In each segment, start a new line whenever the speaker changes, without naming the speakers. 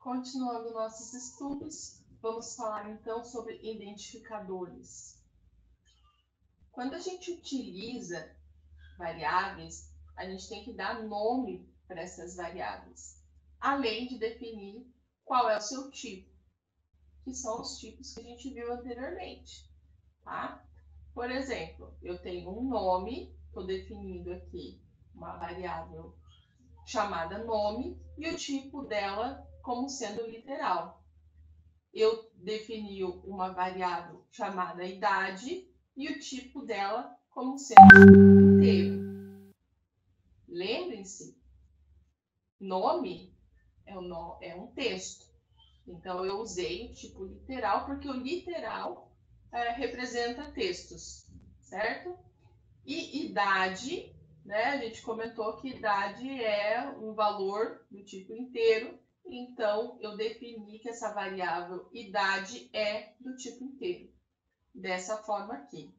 Continuando nossos estudos, vamos falar então sobre identificadores. Quando a gente utiliza variáveis, a gente tem que dar nome para essas variáveis, além de definir qual é o seu tipo, que são os tipos que a gente viu anteriormente, tá? Por exemplo, eu tenho um nome, estou definindo aqui uma variável chamada nome e o tipo dela como sendo literal. Eu defini uma variável chamada idade e o tipo dela como sendo inteiro. Lembrem-se, nome é um texto. Então, eu usei o tipo literal porque o literal representa textos, certo? E idade, né? A gente comentou que idade é um valor do tipo inteiro. Então, eu defini que essa variável idade é do tipo inteiro. Dessa forma aqui,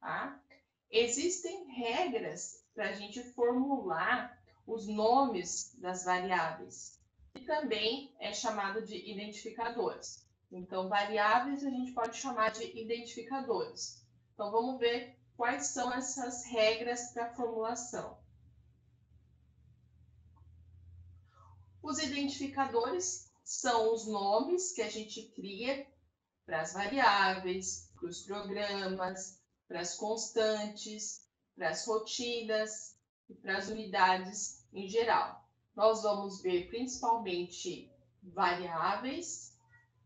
tá? Existem regras para a gente formular os nomes das variáveis, que também é chamado de identificadores. Então, variáveis a gente pode chamar de identificadores. Então, vamos ver quais são essas regras para a formulação. Os identificadores são os nomes que a gente cria para as variáveis, para os programas, para as constantes, para as rotinas e para as unidades em geral. Nós vamos ver principalmente variáveis,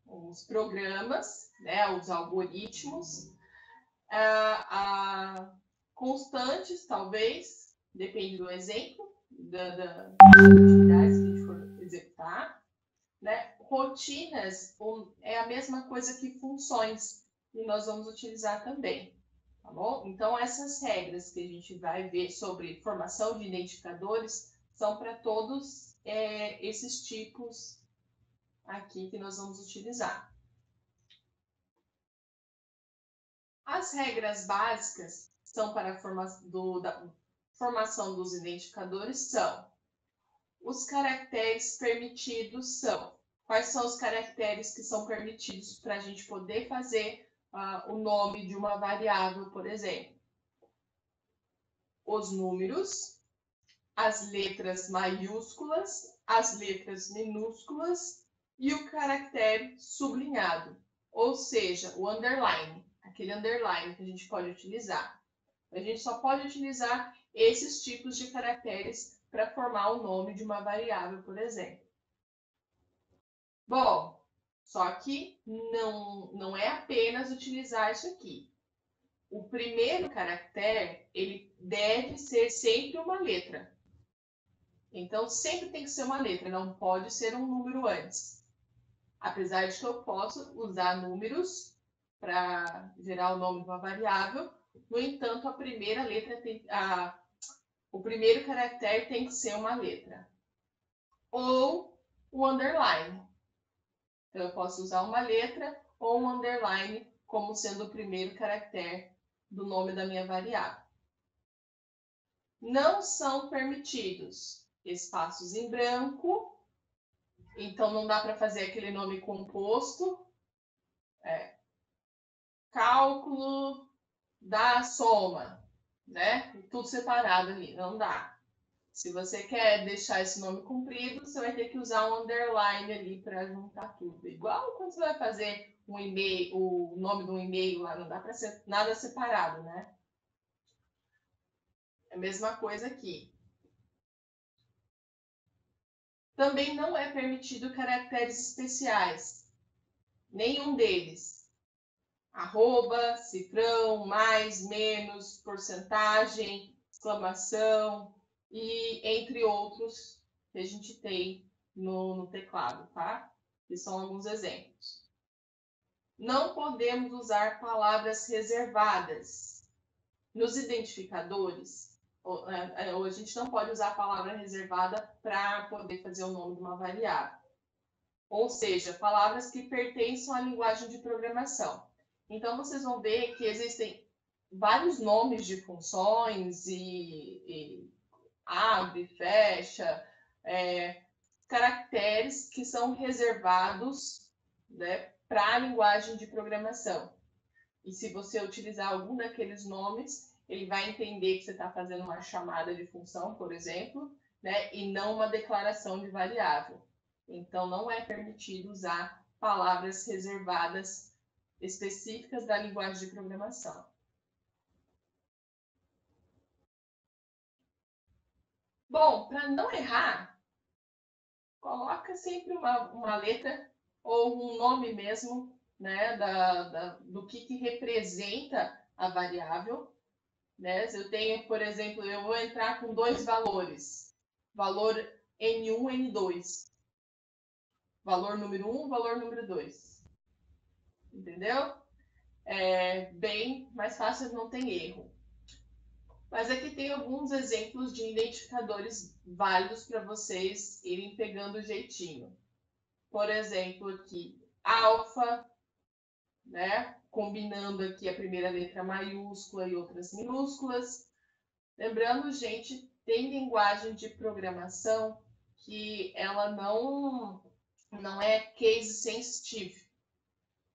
os programas, né, os algoritmos, constantes, talvez, depende do exemplo, das atividades que a gente for executar, né? Rotinas é a mesma coisa que funções, e nós vamos utilizar também, tá bom? Então, essas regras que a gente vai ver sobre formação de identificadores são para todos esses tipos aqui que nós vamos utilizar. As regras básicas são para a formação dos identificadores são: os caracteres permitidos são. Quais são os caracteres que são permitidos para a gente poder fazer o nome de uma variável, por exemplo? Os números, as letras maiúsculas, as letras minúsculas e o caractere sublinhado, ou seja, o underline, aquele underline que a gente pode utilizar. A gente só pode utilizar esses tipos de caracteres para formar o nome de uma variável, por exemplo. Bom, só que não é apenas utilizar isso aqui. O primeiro caractere, ele deve ser sempre uma letra. Então, sempre tem que ser uma letra, não pode ser um número antes. Apesar de que eu posso usar números para gerar o nome de uma variável, no entanto, a primeira letra o primeiro caractere tem que ser uma letra. Ou o underline. Então, eu posso usar uma letra ou um underline como sendo o primeiro caractere do nome da minha variável. Não são permitidos espaços em branco, então não dá para fazer aquele nome composto. Cálculo da soma, né? Tudo separado ali, não dá. Se você quer deixar esse nome comprido, você vai ter que usar um underline ali para juntar tudo. Igual quando você vai fazer um e-mail, o nome de um e-mail lá, não dá para ser nada separado, né? É a mesma coisa aqui. Também não é permitido caracteres especiais. Nenhum deles. Arroba, cifrão, mais, menos, porcentagem, exclamação, e entre outros que a gente tem no teclado, tá? Que são alguns exemplos. Não podemos usar palavras reservadas. Nos identificadores, a gente não pode usar a palavra reservada para poder fazer o nome de uma variável. Ou seja, palavras que pertencem à linguagem de programação. Então, vocês vão ver que existem vários nomes de funções e abre, fecha, caracteres que são reservados, né, para a linguagem de programação. E se você utilizar algum daqueles nomes, ele vai entender que você está fazendo uma chamada de função, por exemplo, né, e não uma declaração de variável. Então, não é permitido usar palavras reservadas específicas da linguagem de programação. Bom, para não errar, coloca sempre uma letra ou um nome mesmo, né, do que representa a variável. Né? Se eu tenho, por exemplo, eu vou entrar com dois valores, valor N1, N2. Valor número 1, valor número 2. Entendeu? É bem mais fácil, não tem erro. Mas aqui tem alguns exemplos de identificadores válidos para vocês irem pegando o jeitinho. Por exemplo, aqui, alfa, né? Combinando aqui a primeira letra maiúscula e outras minúsculas. Lembrando, gente, tem linguagem de programação que ela não é case sensitive,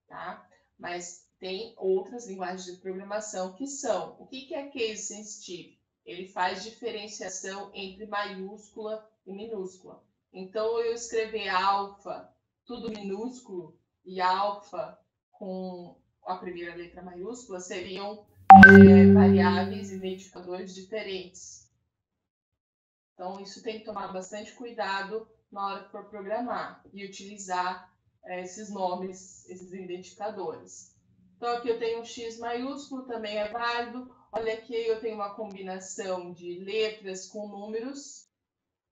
tá? Mas tem outras linguagens de programação que são. O que é case sensitive? Ele faz diferenciação entre maiúscula e minúscula. Então, eu escrever alfa, tudo minúsculo, e alfa com a primeira letra maiúscula seriam variáveis, identificadores diferentes. Então, isso tem que tomar bastante cuidado na hora que for programar e utilizar esses nomes, esses identificadores. Então, aqui eu tenho um X maiúsculo, também é válido. Olha aqui, eu tenho uma combinação de letras com números,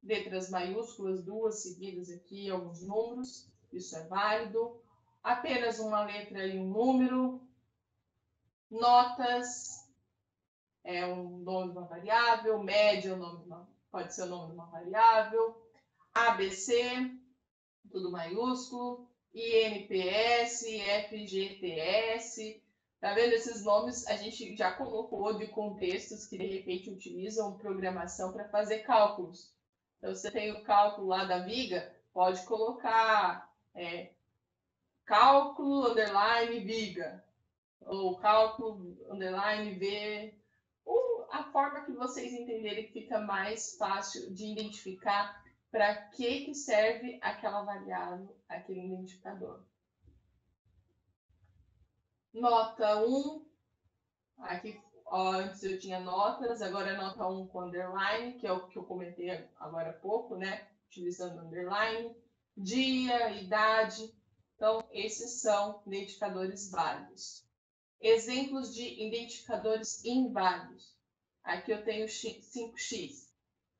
letras maiúsculas, duas seguidas aqui, alguns números, isso é válido. Apenas uma letra e um número. Notas, é um nome de uma variável, média pode ser o nome de uma variável, ABC, tudo maiúsculo, INPS, FGTS, tá vendo? Esses nomes a gente já colocou de contextos que de repente utilizam programação para fazer cálculos. Então, você tem o cálculo lá da viga, pode colocar cálculo, underline, viga, ou cálculo, underline, V, a forma que vocês entenderem que fica mais fácil de identificar para que serve aquela variável, aquele identificador. Nota 1, aqui antes eu tinha notas, agora é nota 1 com underline, que é o que eu comentei agora há pouco, né? Utilizando underline. Dia, idade. Então, esses são identificadores válidos. Exemplos de identificadores inválidos. Aqui eu tenho 5x.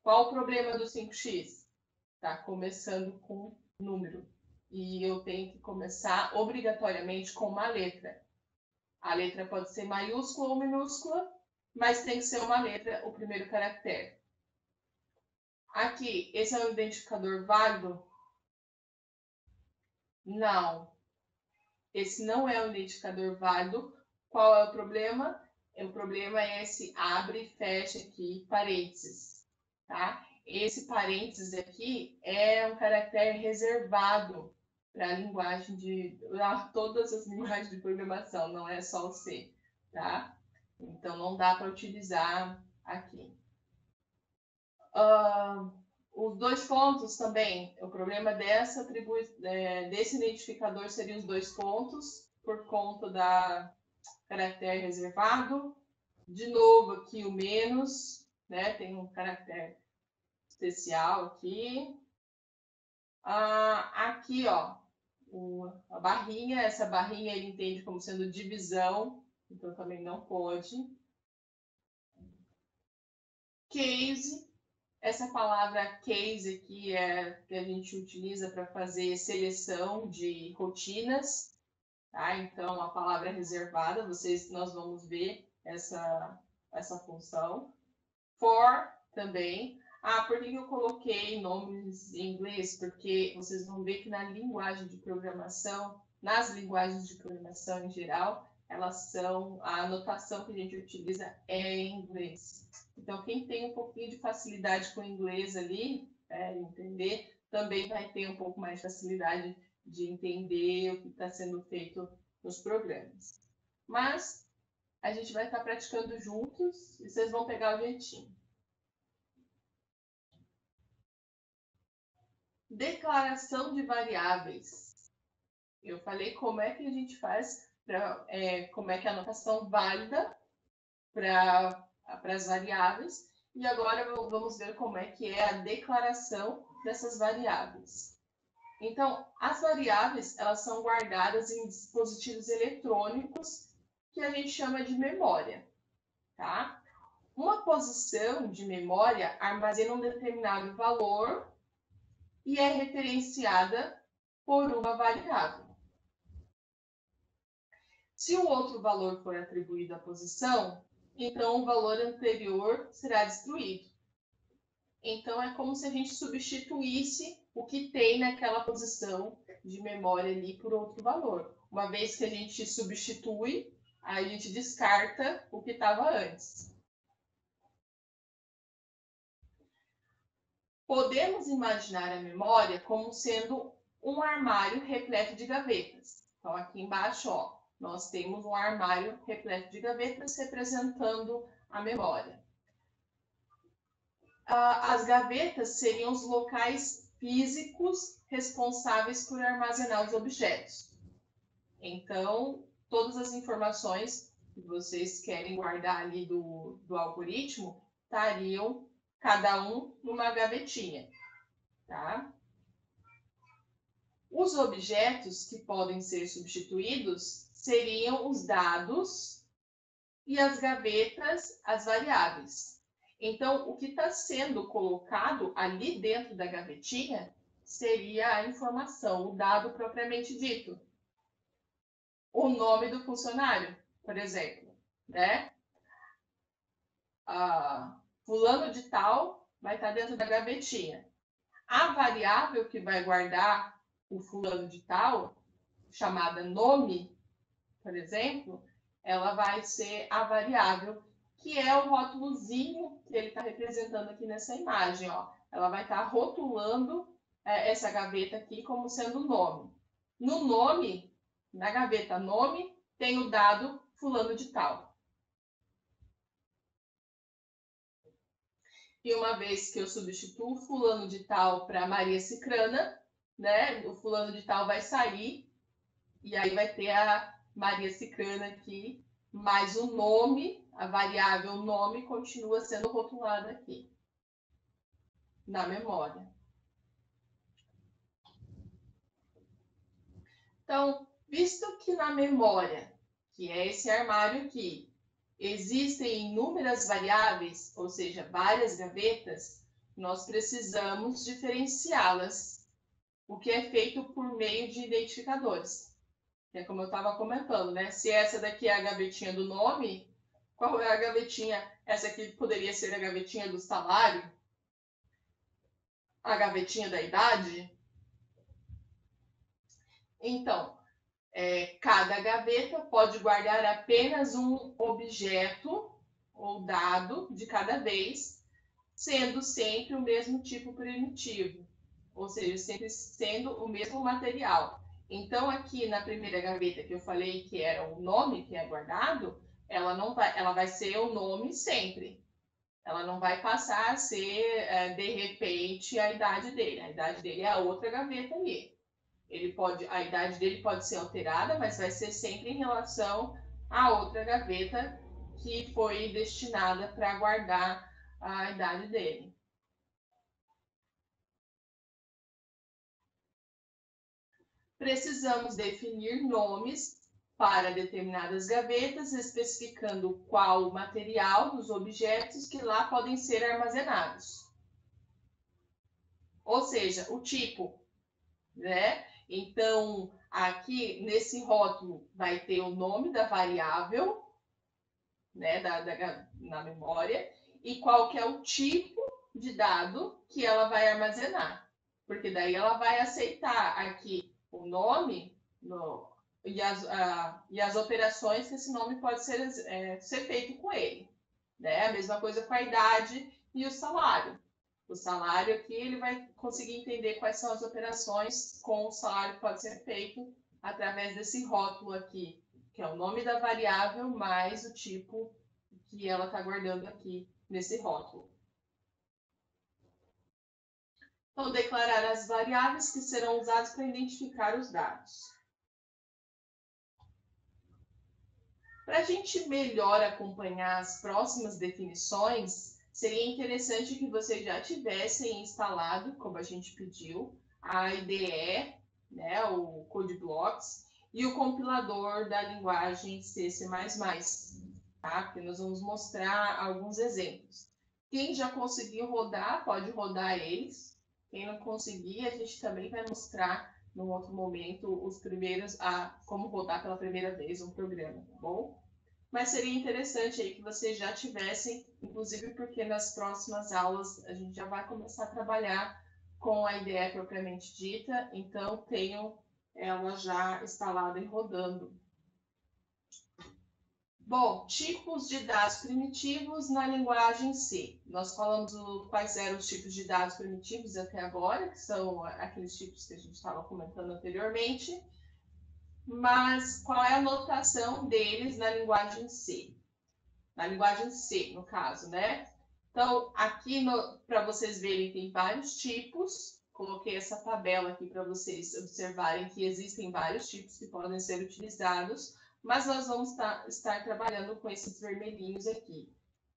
Qual o problema do 5x? Está começando com número. E eu tenho que começar obrigatoriamente com uma letra. A letra pode ser maiúscula ou minúscula, mas tem que ser uma letra, o primeiro caractere. Aqui, esse é um identificador válido? Não. Esse não é um identificador válido. Qual é o problema? O problema é esse abre e fecha aqui, parênteses, tá? Esse parênteses aqui é um caractere reservado para a linguagem todas as linguagens de programação, não é só o C, tá? Então, não dá para utilizar aqui. Os dois pontos também, o problema desse identificador seria os dois pontos, por conta da caractere reservado. De novo, aqui o menos, né? Tem um caractere especial aqui. Aqui, ó, a barrinha, essa barrinha ele entende como sendo divisão, então também não pode. Case, essa palavra case aqui é que a gente utiliza para fazer seleção de rotinas, tá? Então, a palavra é reservada, nós vamos ver essa função. For também. Por que eu coloquei nomes em inglês? Porque vocês vão ver que na linguagem de programação, nas linguagens de programação em geral, a anotação que a gente utiliza é em inglês. Então, quem tem um pouquinho de facilidade com o inglês ali, entender, também vai ter um pouco mais de facilidade de entender o que está sendo feito nos programas. Mas a gente vai estar praticando juntos e vocês vão pegar o jeitinho. Declaração de variáveis. Eu falei como é que a gente faz, como é que é a notação válida para as variáveis. E agora vamos ver como é que é a declaração dessas variáveis. Então, as variáveis, elas são guardadas em dispositivos eletrônicos que a gente chama de memória, tá? Uma posição de memória armazena um determinado valor e é referenciada por uma variável. Se o outro valor for atribuído à posição, então o valor anterior será destruído. Então, é como se a gente substituísse o que tem naquela posição de memória ali por outro valor. Uma vez que a gente substitui, a gente descarta o que estava antes. Podemos imaginar a memória como sendo um armário repleto de gavetas. Então, aqui embaixo, ó, nós temos um armário repleto de gavetas representando a memória. As gavetas seriam os locais físicos responsáveis por armazenar os objetos. Então, todas as informações que vocês querem guardar ali do algoritmo estariam cada um numa gavetinha, tá? Os objetos que podem ser substituídos seriam os dados e as gavetas, as variáveis. Então, o que está sendo colocado ali dentro da gavetinha seria a informação, o dado propriamente dito. O nome do funcionário, por exemplo, né? Fulano de tal vai estar dentro da gavetinha. A variável que vai guardar o fulano de tal, chamada nome, por exemplo, ela vai ser a variável que é o rótulozinho que ele está representando aqui nessa imagem, ó. Ela vai estar rotulando essa gaveta aqui como sendo nome. No nome, na gaveta nome, tem o dado fulano de tal. E uma vez que eu substituo fulano de tal para Maria Cicrana, né, o fulano de tal vai sair e aí vai ter a Maria Cicrana aqui, mas o nome, a variável nome, continua sendo rotulada aqui, na memória. Então, visto que na memória, que é esse armário aqui, existem inúmeras variáveis, ou seja, várias gavetas, nós precisamos diferenciá-las, o que é feito por meio de identificadores. Que é como eu estava comentando, né? Se essa daqui é a gavetinha do nome, qual é a gavetinha? Essa aqui poderia ser a gavetinha do salário? A gavetinha da idade? Então, cada gaveta pode guardar apenas um objeto ou dado de cada vez, sendo sempre o mesmo tipo primitivo, ou seja, sempre sendo o mesmo material. Então, aqui na primeira gaveta que eu falei que era o nome que é guardado, ela vai ser o nome sempre. Ela não vai passar a ser, de repente, a idade dele. A idade dele é a outra gaveta ali. A idade dele pode ser alterada, mas vai ser sempre em relação à outra gaveta que foi destinada para guardar a idade dele. Precisamos definir nomes para determinadas gavetas, especificando qual o material dos objetos que lá podem ser armazenados. Ou seja, o tipo, né? Então, aqui nesse rótulo vai ter o nome da variável, né, na memória, e qual que é o tipo de dado que ela vai armazenar. Porque daí ela vai aceitar aqui o nome e as operações que esse nome pode ser feito com ele. Né? A mesma coisa com a idade e o salário. o salário aqui, ele vai conseguir entender quais são as operações com o salário que pode ser feito através desse rótulo aqui, que é o nome da variável mais o tipo que ela está guardando aqui nesse rótulo. Então, declarar as variáveis que serão usadas para identificar os dados. Para a gente melhor acompanhar as próximas definições, seria interessante que vocês já tivessem instalado, como a gente pediu, a IDE, né, o CodeBlocks, e o compilador da linguagem C++, tá? Porque nós vamos mostrar alguns exemplos. Quem já conseguiu rodar, pode rodar eles. Quem não conseguir, a gente também vai mostrar num outro momento os primeiros como rodar pela primeira vez um programa, tá bom? Mas seria interessante aí que vocês já tivessem, inclusive porque nas próximas aulas a gente já vai começar a trabalhar com a IDE propriamente dita, então tenham ela já instalada e rodando. Bom, tipos de dados primitivos na linguagem C. Nós falamos quais eram os tipos de dados primitivos até agora, que são aqueles tipos que a gente estava comentando anteriormente. Mas qual é a notação deles na linguagem C? Na linguagem C, no caso, né? Então, aqui para vocês verem, tem vários tipos. Coloquei essa tabela aqui para vocês observarem que existem vários tipos que podem ser utilizados, mas nós vamos estar trabalhando com esses vermelhinhos aqui.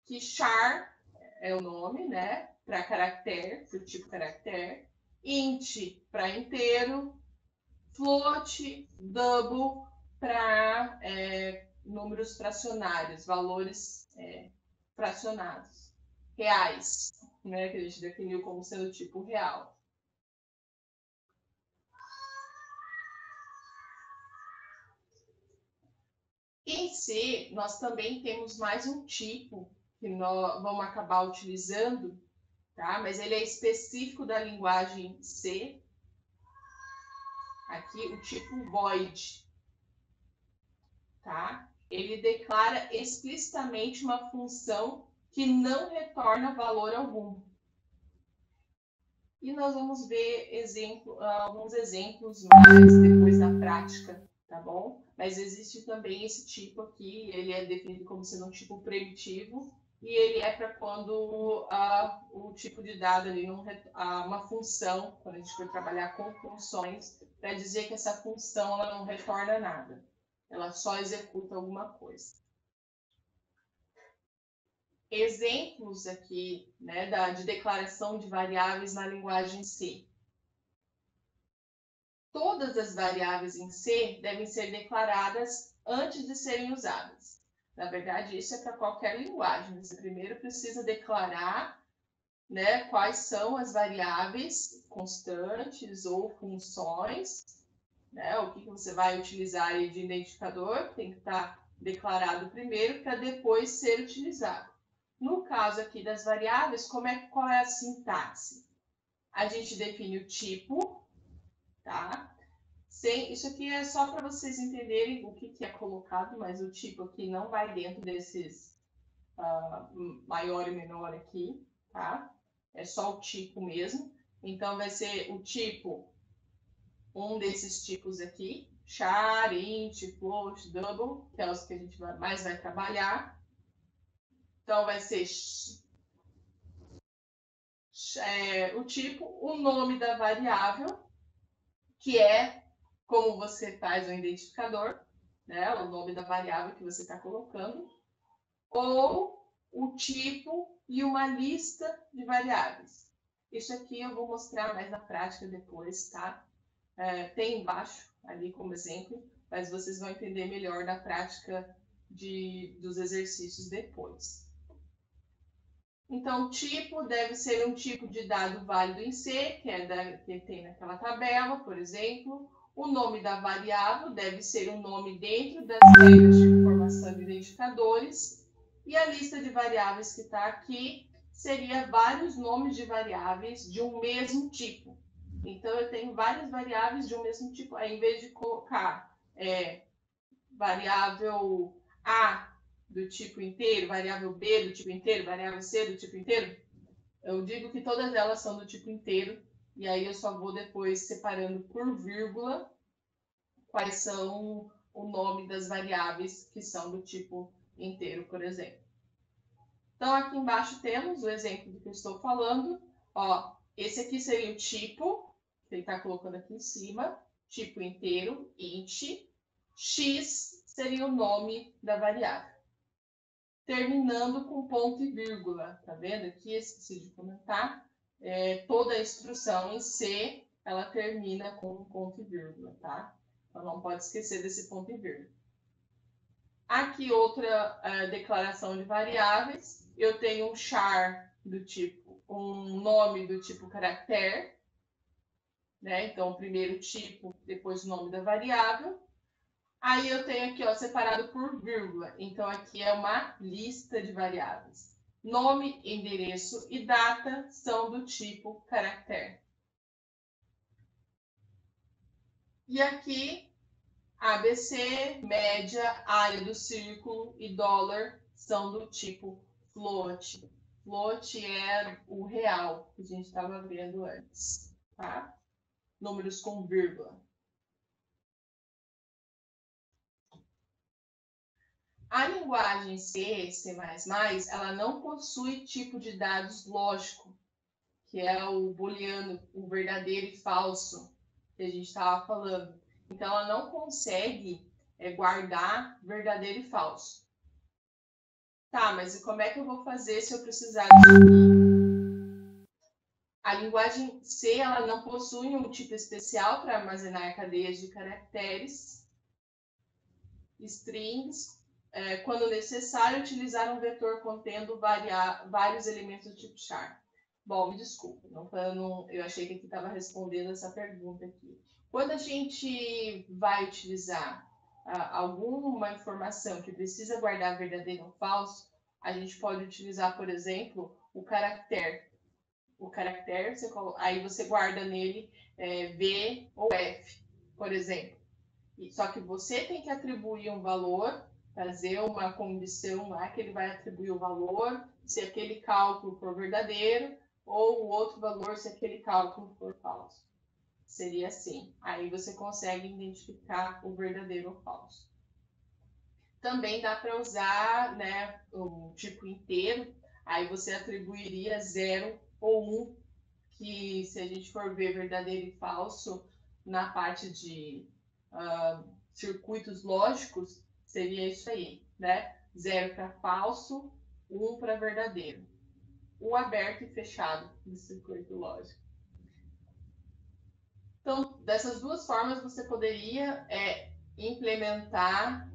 Que char é o nome, né? Para caractere, para o tipo caractere. Int para inteiro. Float, double para números fracionários, valores fracionados. Reais, né? Que a gente definiu como sendo tipo real. Em C, nós também temos mais um tipo que nós vamos acabar utilizando, tá? Mas ele é específico da linguagem C. Aqui, o tipo void, tá? Ele declara explicitamente uma função que não retorna valor algum. E nós vamos ver alguns exemplos mais depois da prática, tá bom? Mas existe também esse tipo aqui, ele é definido como sendo um tipo primitivo, e ele é para quando o tipo de dado ali, uma função, quando a gente for trabalhar com funções, para dizer que essa função ela não retorna nada, ela só executa alguma coisa. Exemplos aqui, né, de declaração de variáveis na linguagem C. Todas as variáveis em C devem ser declaradas antes de serem usadas. Na verdade, isso é para qualquer linguagem. Você primeiro precisa declarar, né, quais são as variáveis constantes ou funções, né, o que você vai utilizar aí de identificador, tem que estar declarado primeiro para depois ser utilizado. No caso aqui das variáveis, qual é a sintaxe? A gente define o tipo, tá? Isso aqui é só para vocês entenderem o que é colocado, mas o tipo aqui não vai dentro desses maior e menor aqui, tá? É só o tipo mesmo. Então, vai ser o tipo, um desses tipos aqui, char, int, float, double, que é os que a gente mais vai trabalhar. Então, vai ser o tipo, o nome da variável, que é como você faz o identificador, né? O nome da variável que você está colocando, ou o tipo e uma lista de variáveis. Isso aqui eu vou mostrar mais na prática depois, tá? Tem embaixo ali como exemplo, mas vocês vão entender melhor na prática dos exercícios depois. Então, tipo deve ser um tipo de dado válido em C, que tem naquela tabela, por exemplo. O nome da variável deve ser um nome dentro das regras de informação de identificadores. E a lista de variáveis que está aqui seria vários nomes de variáveis de um mesmo tipo. Então, eu tenho várias variáveis de um mesmo tipo. Aí, em vez de colocar variável A do tipo inteiro, variável B do tipo inteiro, variável C do tipo inteiro, Eu digo que todas elas são do tipo inteiro, e aí eu só vou depois separando por vírgula quais são o nome das variáveis que são do tipo inteiro, por exemplo. Então, aqui embaixo temos o exemplo do que eu estou falando. Ó, esse aqui seria o tipo, que ele está colocando aqui em cima, tipo inteiro, int. X seria o nome da variável. Terminando com ponto e vírgula, tá vendo aqui? Esqueci de comentar. Toda a instrução em C, ela termina com ponto e vírgula, tá? Então, não pode esquecer desse ponto e vírgula. Aqui outra declaração de variáveis. Eu tenho um char do tipo, um nome do tipo caractere, né? Então, primeiro tipo, depois o nome da variável. Aí eu tenho aqui, ó, separado por vírgula. Então, aqui é uma lista de variáveis. Nome, endereço e data são do tipo caractere. E aqui, ABC, média, área do círculo e dólar são do tipo float. Float é o real que a gente estava vendo antes, tá? Números com vírgula. A linguagem C, C++, ela não possui tipo de dados lógico, que é o booleano, o verdadeiro e falso, que a gente estava falando. Então, ela não consegue guardar verdadeiro e falso. Tá, mas e como é que eu vou fazer se eu precisar disso? A linguagem C, ela não possui um tipo especial para armazenar cadeias de caracteres, strings, quando necessário, utilizar um vetor contendo vários elementos do tipo char. Bom, me desculpa, eu achei que aqui estava respondendo essa pergunta aqui. Quando a gente vai utilizar alguma informação que precisa guardar verdadeiro ou falso, a gente pode utilizar, por exemplo, o caractere. O caractere, aí você guarda nele V ou F, por exemplo. Só que você tem que atribuir um valor, fazer uma condição lá que ele vai atribuir o valor, se aquele cálculo for verdadeiro, ou o outro valor se aquele cálculo for falso. Seria assim. Aí você consegue identificar o verdadeiro ou falso. Também dá para usar, né, o tipo inteiro. Aí você atribuiria 0 ou 1, que se a gente for ver verdadeiro e falso na parte de circuitos lógicos, seria isso aí, né? 0 para falso, 1 para verdadeiro. O aberto e fechado do circuito lógico. Então, dessas duas formas, você poderia implementar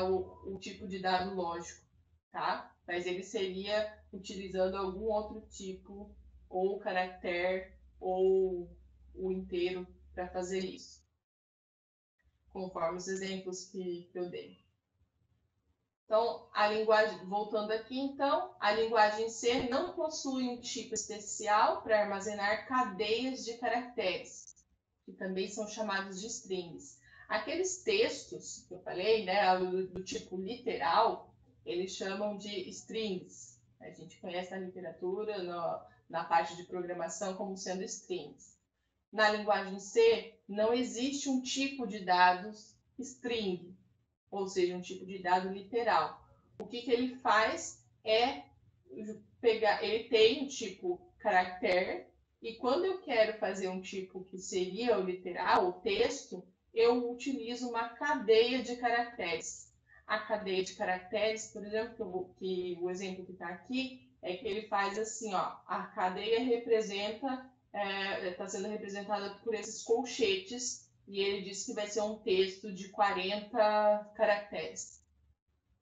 o tipo de dado lógico, tá? Mas ele seria utilizando algum outro tipo, ou caractere, ou o inteiro, para fazer isso, conforme os exemplos que eu dei. Então, a linguagem, voltando aqui, então, a linguagem C não possui um tipo especial para armazenar cadeias de caracteres, que também são chamados de strings. Aqueles textos que eu falei, né, do tipo literal, eles chamam de strings. A gente conhece na literatura, na parte de programação, como sendo strings. Na linguagem C, não existe um tipo de dados string, ou seja, um tipo de dado literal. O que ele faz é pegar, ele tem um tipo caractere, e quando eu quero fazer um tipo que seria o literal, o texto, eu utilizo uma cadeia de caracteres. A cadeia de caracteres, por exemplo, que o exemplo que está aqui, é que ele faz assim, ó, a cadeia representa, está sendo representada por esses colchetes, e ele diz que vai ser um texto de 40 caracteres.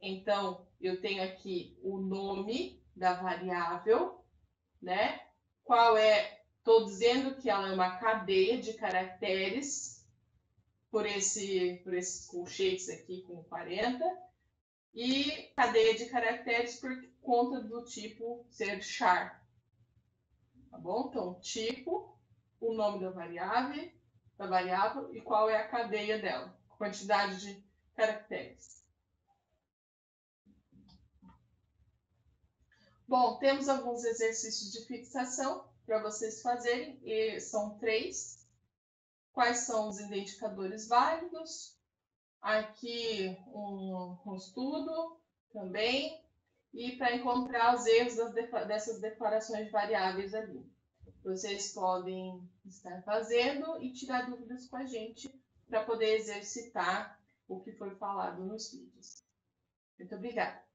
Então, eu tenho aqui o nome da variável, né? Qual é? Estou dizendo que ela é uma cadeia de caracteres por esses colchetes aqui com 40, e cadeia de caracteres por conta do tipo ser char. Tá bom? Então, tipo, o nome da variável e qual é a cadeia dela, quantidade de caracteres. Bom, temos alguns exercícios de fixação para vocês fazerem, e são 3. Quais são os identificadores válidos? Aqui um estudo também, e para encontrar os erros dessas declarações variáveis ali. Vocês podem estar fazendo e tirar dúvidas com a gente para poder exercitar o que foi falado nos vídeos. Muito obrigada.